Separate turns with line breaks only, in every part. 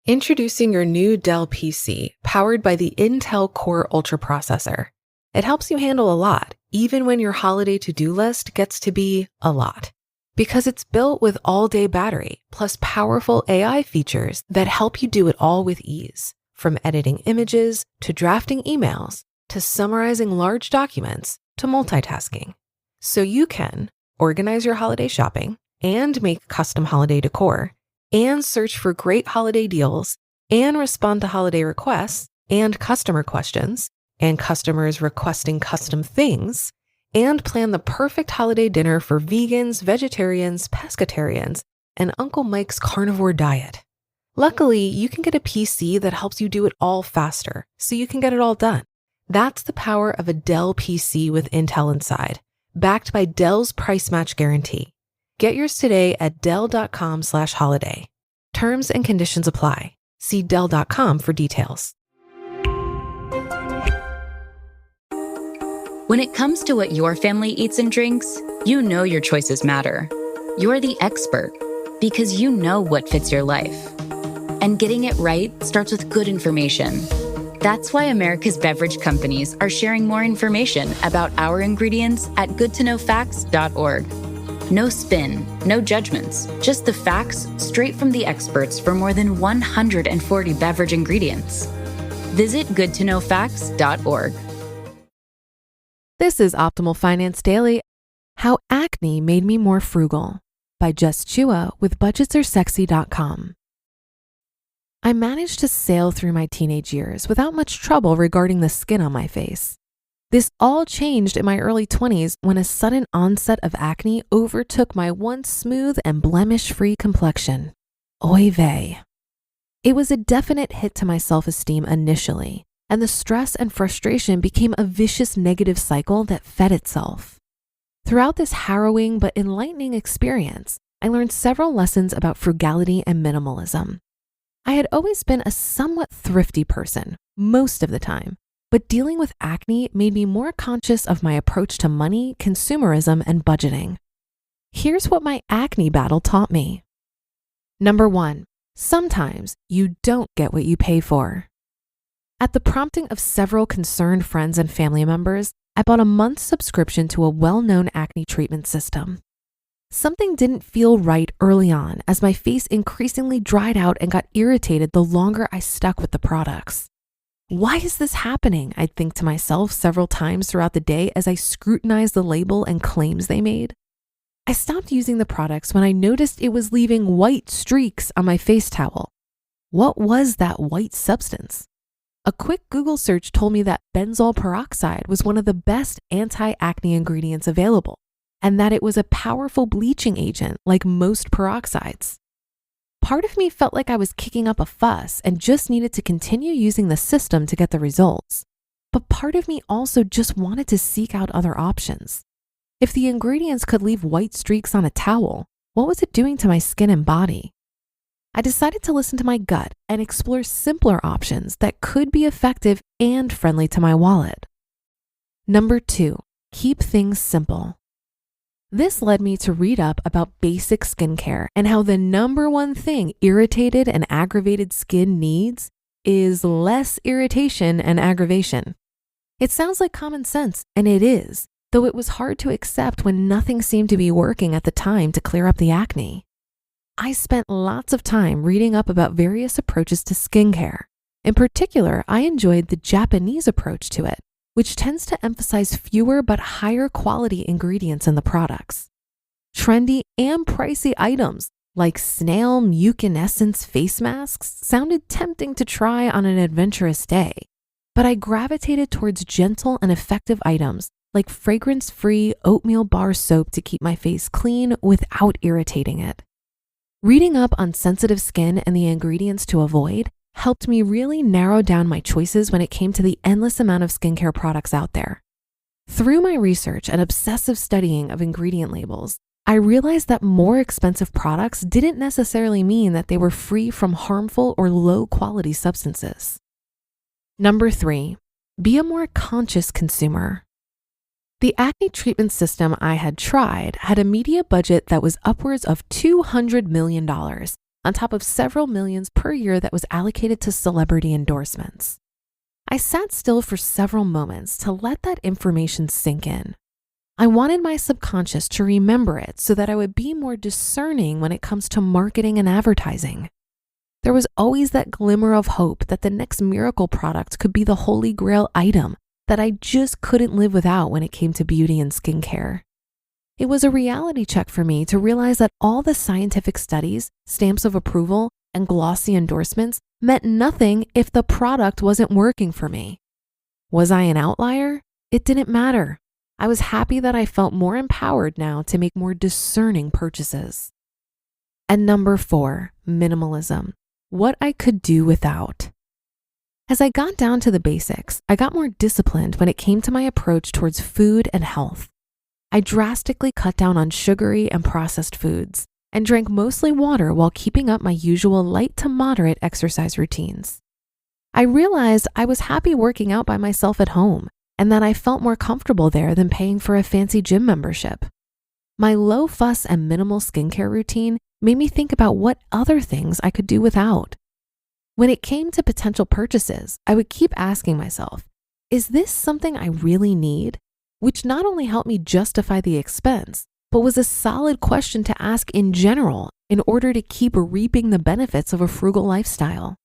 Introducing your new Dell PC, powered by the Intel Core Ultra processor. It helps you handle a lot, even when your holiday to-do list gets to be a lot. Because it's built with all-day battery, plus powerful AI features that help you do it all with ease. From editing images, to drafting emails, to summarizing large documents, to multitasking. So you can organize your holiday shopping, and make custom holiday decor, and search for great holiday deals, and respond to holiday requests, and customer questions, and customers requesting custom things, and plan the perfect holiday dinner for vegans, vegetarians, pescatarians, and Uncle Mike's carnivore diet. Luckily, you can get a PC that helps you do it all faster, so you can get it all done. That's the power of a Dell PC with Intel inside, backed by Dell's price match guarantee. Get yours today at Dell.com/holiday. Terms and conditions apply. See Dell.com for details.
When it comes to what your family eats and drinks, you know your choices matter. You're the expert because you know what fits your life. And getting it right starts with good information. That's why America's beverage companies are sharing more information about our ingredients at goodtoknowfacts.org. No spin, no judgments, just the facts straight from the experts for more than 140 beverage ingredients. Visit goodtoknowfacts.org.
This is Optimal Finance Daily, How Acne Made Me More Frugal by Jess Chua with budgetsaresexy.com. I managed to sail through my teenage years without much trouble regarding the skin on my face. This all changed in my early 20s when a sudden onset of acne overtook my once smooth and blemish-free complexion. Oy vey. It was a definite hit to my self-esteem initially, and the stress and frustration became a vicious negative cycle that fed itself. Throughout this harrowing but enlightening experience, I learned several lessons about frugality and minimalism. I had always been a somewhat thrifty person, most of the time, but dealing with acne made me more conscious of my approach to money, consumerism, and budgeting. Here's what my acne battle taught me. Number 1, sometimes you don't get what you pay for. At the prompting of several concerned friends and family members, I bought a month's subscription to a well-known acne treatment system. Something didn't feel right early on as my face increasingly dried out and got irritated the longer I stuck with the products. Why is this happening? I'd think to myself several times throughout the day as I scrutinized the label and claims they made. I stopped using the products when I noticed it was leaving white streaks on my face towel. What was that white substance? A quick Google search told me that benzoyl peroxide was one of the best anti-acne ingredients available, and that it was a powerful bleaching agent like most peroxides. Part of me felt like I was kicking up a fuss and just needed to continue using the system to get the results. But part of me also just wanted to seek out other options. If the ingredients could leave white streaks on a towel, what was it doing to my skin and body? I decided to listen to my gut and explore simpler options that could be effective and friendly to my wallet. Number 2, keep things simple. This led me to read up about basic skincare and how the number one thing irritated and aggravated skin needs is less irritation and aggravation. It sounds like common sense, and it is, though it was hard to accept when nothing seemed to be working at the time to clear up the acne. I spent lots of time reading up about various approaches to skincare. In particular, I enjoyed the Japanese approach to it, which tends to emphasize fewer but higher quality ingredients in the products. Trendy and pricey items like snail mucinescence face masks sounded tempting to try on an adventurous day, but I gravitated towards gentle and effective items like fragrance-free oatmeal bar soap to keep my face clean without irritating it. Reading up on sensitive skin and the ingredients to avoid helped me really narrow down my choices when it came to the endless amount of skincare products out there. Through my research and obsessive studying of ingredient labels, I realized that more expensive products didn't necessarily mean that they were free from harmful or low-quality substances. Number 3, be a more conscious consumer. The acne treatment system I had tried had a media budget that was upwards of $200 million, on top of several millions per year that was allocated to celebrity endorsements. I sat still for several moments to let that information sink in. I wanted my subconscious to remember it so that I would be more discerning when it comes to marketing and advertising. There was always that glimmer of hope that the next miracle product could be the holy grail item that I just couldn't live without when it came to beauty and skincare. It was a reality check for me to realize that all the scientific studies, stamps of approval, and glossy endorsements meant nothing if the product wasn't working for me. Was I an outlier? It didn't matter. I was happy that I felt more empowered now to make more discerning purchases. And number 4, minimalism. What I could do without. As I got down to the basics, I got more disciplined when it came to my approach towards food and health. I drastically cut down on sugary and processed foods and drank mostly water while keeping up my usual light to moderate exercise routines. I realized I was happy working out by myself at home and that I felt more comfortable there than paying for a fancy gym membership. My low fuss and minimal skincare routine made me think about what other things I could do without. When it came to potential purchases, I would keep asking myself, is this something I really need? Which not only helped me justify the expense, but was a solid question to ask in general in order to keep reaping the benefits of a frugal lifestyle.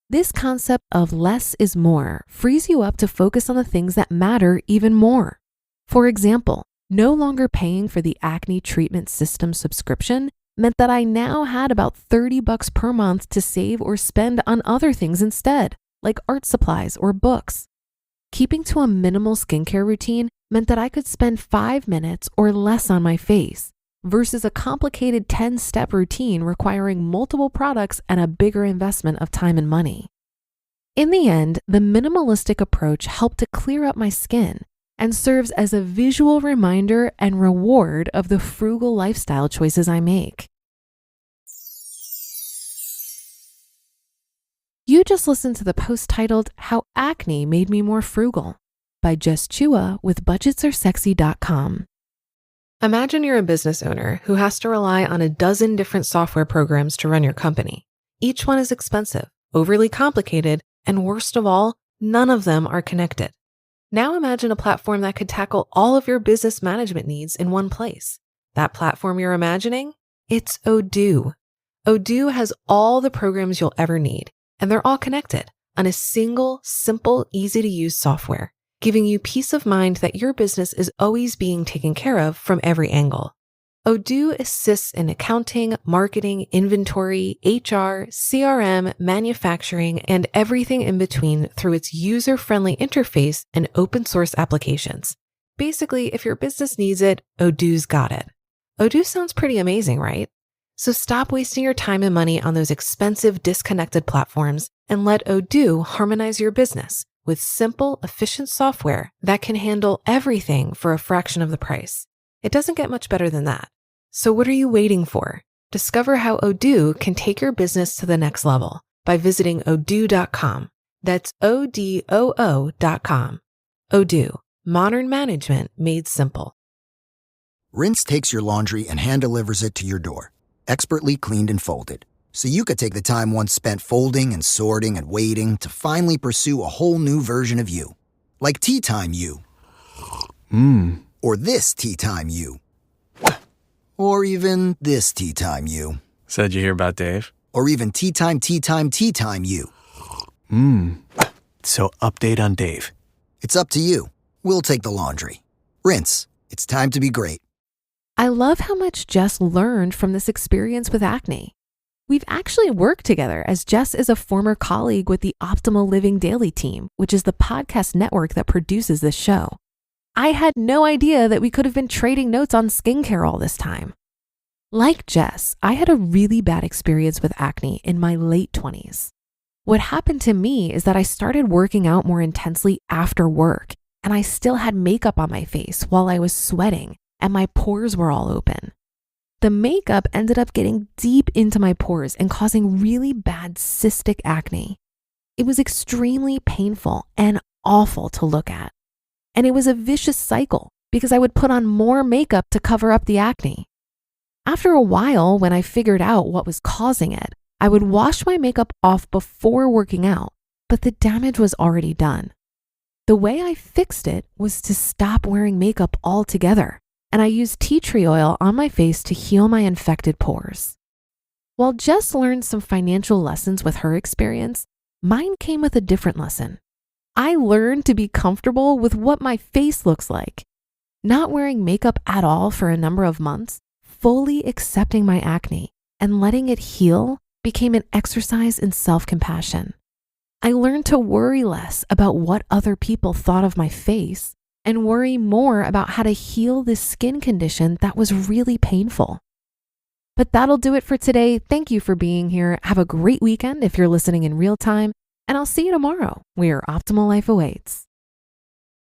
This concept of less is more frees you up to focus on the things that matter even more. For example, no longer paying for the Acne treatment system subscription meant that I now had about $30 per month to save or spend on other things instead, like art supplies or books. Keeping to a minimal skincare routine meant that I could spend 5 minutes or less on my face versus a complicated 10-step routine requiring multiple products and a bigger investment of time and money. In the end, the minimalistic approach helped to clear up my skin and serves as a visual reminder and reward of the frugal lifestyle choices I make. You just listened to the post titled How Acne Made Me More Frugal by Jess Chua with budgetsaresexy.com. Imagine you're a business owner who has to rely on a dozen different software programs to run your company. Each one is expensive, overly complicated, and worst of all, none of them are connected. Now imagine a platform that could tackle all of your business management needs in one place. That platform you're imagining? It's Odoo. Odoo has all the programs you'll ever need, and they're all connected on a single, simple, easy-to-use software, giving you peace of mind that your business is always being taken care of from every angle. Odoo assists in accounting, marketing, inventory, HR, CRM, manufacturing, and everything in between through its user-friendly interface and open source applications. Basically, if your business needs it, Odoo's got it. Odoo sounds pretty amazing, right? So stop wasting your time and money on those expensive, disconnected platforms and let Odoo harmonize your business with simple, efficient software that can handle everything for a fraction of the price. It doesn't get much better than that. So what are you waiting for? Discover how Odoo can take your business to the next level by visiting odoo.com. That's ODOO.com. Odoo, modern management made simple.
Rinse takes your laundry and hand delivers it to your door, expertly cleaned and folded, so you could take the time once spent folding and sorting and waiting to finally pursue a whole new version of you. Like Tea Time You. Or this Tea Time You. Or even this Tea Time You.
Said you hear about Dave?
Or even Tea Time You.
So update on Dave.
It's up to you. We'll take the laundry. Rinse. It's time to be great.
I love how much Jess learned from this experience with acne. We've actually worked together as Jess is a former colleague with the Optimal Living Daily team, which is the podcast network that produces this show. I had no idea that we could have been trading notes on skincare all this time. Like Jess, I had a really bad experience with acne in my late 20s. What happened to me is that I started working out more intensely after work, and I still had makeup on my face while I was sweating, and my pores were all open. The makeup ended up getting deep into my pores and causing really bad cystic acne. It was extremely painful and awful to look at. And it was a vicious cycle because I would put on more makeup to cover up the acne. After a while, when I figured out what was causing it, I would wash my makeup off before working out, but the damage was already done. The way I fixed it was to stop wearing makeup altogether, and I used tea tree oil on my face to heal my infected pores. While Jess learned some financial lessons with her experience, mine came with a different lesson. I learned to be comfortable with what my face looks like. Not wearing makeup at all for a number of months, fully accepting my acne, and letting it heal became an exercise in self-compassion. I learned to worry less about what other people thought of my face and worry more about how to heal this skin condition that was really painful. But that'll do it for today. Thank you for being here. Have a great weekend if you're listening in real time, and I'll see you tomorrow where your optimal life awaits.